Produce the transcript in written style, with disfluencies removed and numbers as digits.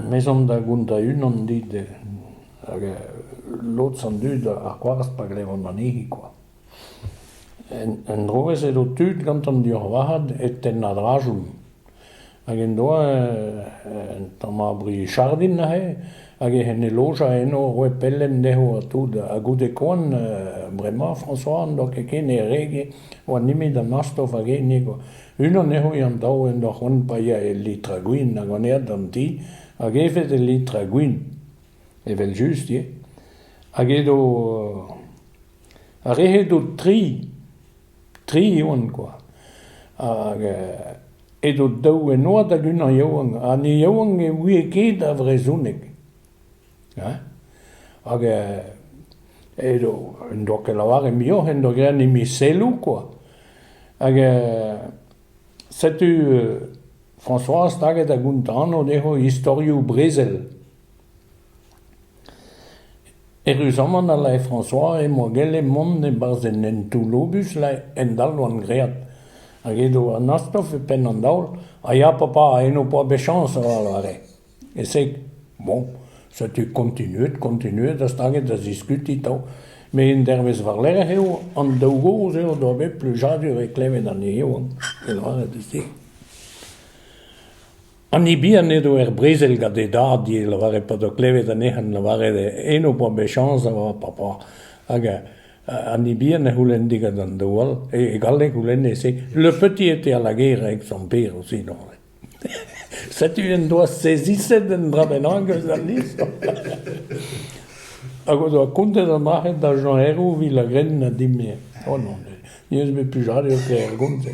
maison da gunta une on dit l'autre s'en dit à quoi c'est pas que les on en est quoi en droge c'est le tut quand on dit wahad et ten nadrajum again doa tama bri chardin na he again ne loja eno re pellen de ho tout a gute kon vraiment François donc que ne rege ou nimi da nastof again nico une ne ho yan dau en doch on pa ya litra guin na goner danti again de litra guin e vel just ye again do a rehe do tri on quoi et do dau e noa da guna yoang a ni yoang e ui ke da vrezunik e do ndo ke la ware mio hendo grani mi selu quoi setu François stage da guntano deho historiu Bresel e rusaman alla François e mogele monde barzenen tulobus la endalwan great Agedo nastof pen an daol, a ya papa eno pa bechans avare. E se, bon, se tu continuet, da staget da diskuti tau, me in derves varlere heo, an daugo zeo do be plus jadur e kleve dan heo, e lare de se. An ibian edo Bresel gade da, di lavare pa do kleve dan ehan lavare de eno pa bechans avare papa. En Ibien hulendiga dan de wal, et galle hulende c'est le petit était à la guerre avec son père aussi non. Ça tu dois saisir den drabenang zalis. Ago do conte da mache da Jean Héroux vi la graine dimé. Oh non, je ne peux plus jamais faire gonze.